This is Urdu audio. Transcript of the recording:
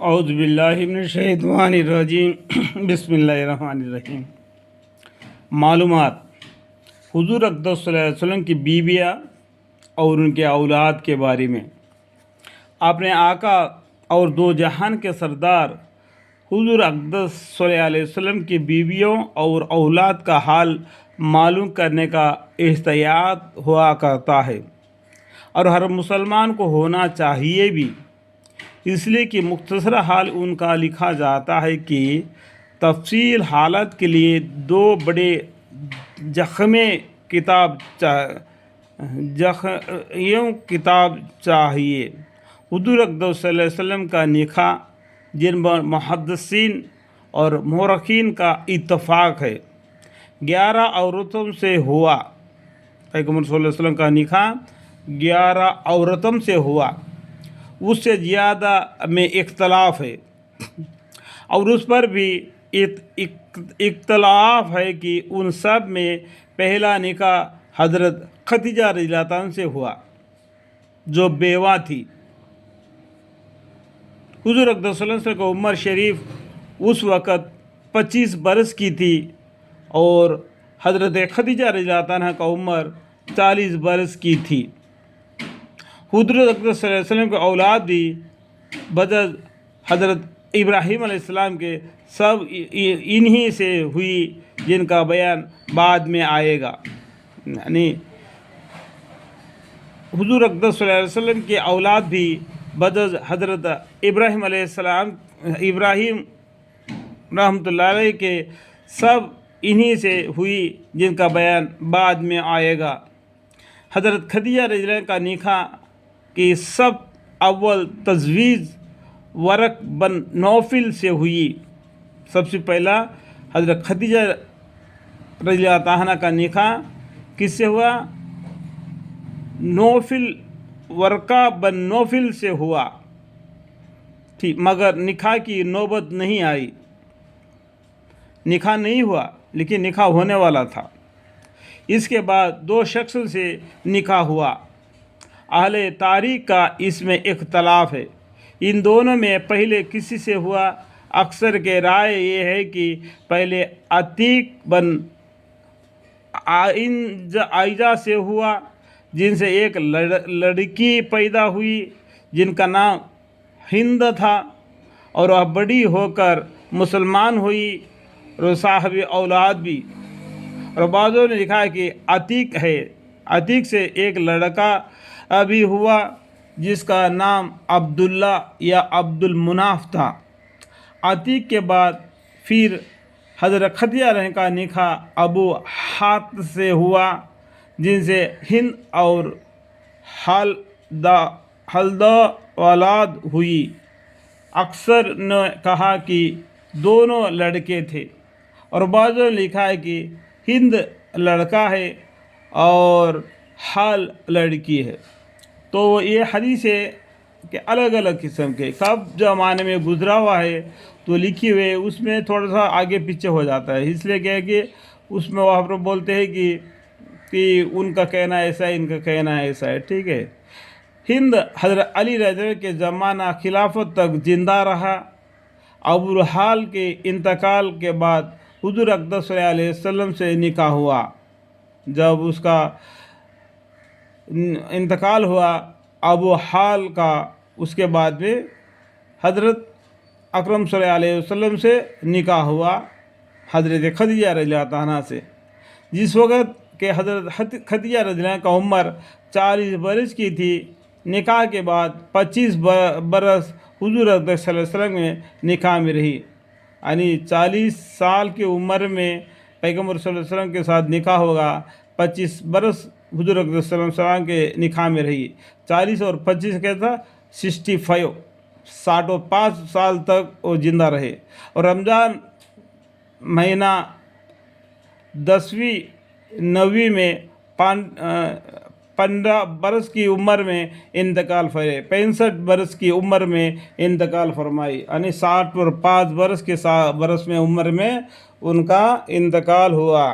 اعوذ باللہ من الشیطان الرجیم بسم اللہ الرحمن الرحیم۔ معلومات: حضور اقدس صلی اللہ علیہ وسلم کی بیویاں اور ان کے اولاد کے بارے میں اپنے آقا اور دو جہان کے سردار حضور اقدس صلی اللہ علیہ وسلم کی بیویوں اور اولاد کا حال معلوم کرنے کا احتیاط ہوا کرتا ہے، اور ہر مسلمان کو ہونا چاہیے بھی، اس لیے کہ مختصر حال ان کا لکھا جاتا ہے کہ تفصیل حالت کے لیے دو بڑے کتاب چاہیے۔ حضور اقدس صلی اللہ علیہ وسلم کا نکاح جن محدثین اور مورخین کا اتفاق ہے 11 عورتوں سے ہوا۔ پیغمبر صلی اللہ علیہ وسلم کا نکاح 11 عورتوں سے ہوا، اس سے زیادہ میں اختلاف ہے، اور اس پر بھی اختلاف ہے کہ ان سب میں پہلا نکاح حضرت خدیجہ رضی اللہ عنہ سے ہوا جو بیوہ تھی۔ حضور اقدس صلی اللہ علیہ وسلم کی عمر شریف اس وقت 25 برس کی تھی، اور حضرت خدیجہ رضی اللہ عنہ کا عمر 40 برس کی تھی۔ حضور اقدس صلی اللہ علیہ وسلم کے اولاد بھی بجز حضرت ابراہیم علیہ السلام کے سب انہی سے ہوئی، جن کا بیان بعد میں آئے گا۔ یعنی حضور اقدس صلی اللہ علیہ وسلم کے اولاد بھی بجز حضرت ابراہیم علیہ السلام، ابراہیم رحمۃ اللہ علیہ کے سب انہی سے ہوئی، جن کا بیان بعد میں آئے گا۔ حضرت خدیجہ رضی اللہ عنہ کا نکاح کی سب اول تجویز ورق بن نوفل سے ہوئی۔ سب سے پہلا حضرت خدیجہ رضی اللہ عنہ کا نکاح کس سے ہوا؟ نوفل، ورقہ بن نوفل سے ہوا تھی، مگر نکاح کی نوبت نہیں آئی، نکاح نہیں ہوا، لیکن نکاح ہونے والا تھا۔ اس کے بعد 2 شخص سے نکاح ہوا۔ اہل تاریخ کا اس میں اختلاف ہے، ان دونوں میں پہلے کسی سے ہوا۔ اکثر کے رائے یہ ہے کہ پہلے عتیق بن عائجہ سے ہوا، جن سے ایک لڑکی پیدا ہوئی جن کا نام ہند تھا، اور وہ بڑی ہو کر مسلمان ہوئی اور صاحب اولاد بھی۔ اور بعضوں نے لکھا ہے کہ عتیق ہے، عتیق سے ایک لڑکا بھی ہوا جس کا نام عبداللہ یا عبد المناف تھا۔ عتیق کے بعد پھر حضرت خدیجہ رضی کا نکاح ابو حاتم سے ہوا، جن سے ہند اور ہلدہ اولاد ہوئی۔ اکثر نے کہا کہ دونوں لڑکے تھے، اور بعضوں نے لکھا ہے کہ ہند لڑکا ہے اور حال لڑکی ہے۔ تو یہ حدیث ہے کہ الگ الگ قسم کے کب زمانے میں گزرا ہوا ہے تو لکھی ہوئے، اس میں تھوڑا سا آگے پیچھے ہو جاتا ہے، اس لیے کہ اس میں وہ ہم بولتے ہیں کہ ان کا کہنا ایسا ہے، ان کا کہنا ایسا ہے، ٹھیک ہے۔ ہند حضرت علی رضی اللہ عنہ کے زمانہ خلافت تک زندہ رہا۔ ابو حال کے انتقال کے بعد حضور اقدس صلی اللہ علیہ وسلم سے نکاح ہوا۔ جب اس کا انتقال ہوا ابو حال کا، اس کے بعد میں حضرت اکرم صلی اللہ علیہ وسلم سے نکاح ہوا حضرت خدیجہ رضی اللہ عنہ سے، جس وقت کہ حضرت خدیجہ رضی اللہ عنہ کا عمر 40 برس کی تھی۔ نکاح کے بعد 25 برس حضور اقدس صلی اللہ علیہ وسلم میں نکاح میں رہی، یعنی 40 سال کی عمر میں پیغمبر صلی اللہ علیہ وسلم کے ساتھ نکاح ہوگا، 25 برس حضور اقدس صلی اللہ علیہ وسلم کے نکاح میں رہی۔ 40 اور 25 کیا تھا؟ 65، 65 سال تک وہ زندہ رہے۔ اور رمضان مہینہ 10ویں 9ویں میں 15 برس کی عمر میں انتقال فرمائے، 65 برس کی عمر میں انتقال فرمائی، یعنی 60 اور 5 برس کے برس میں عمر میں ان کا انتقال ہوا۔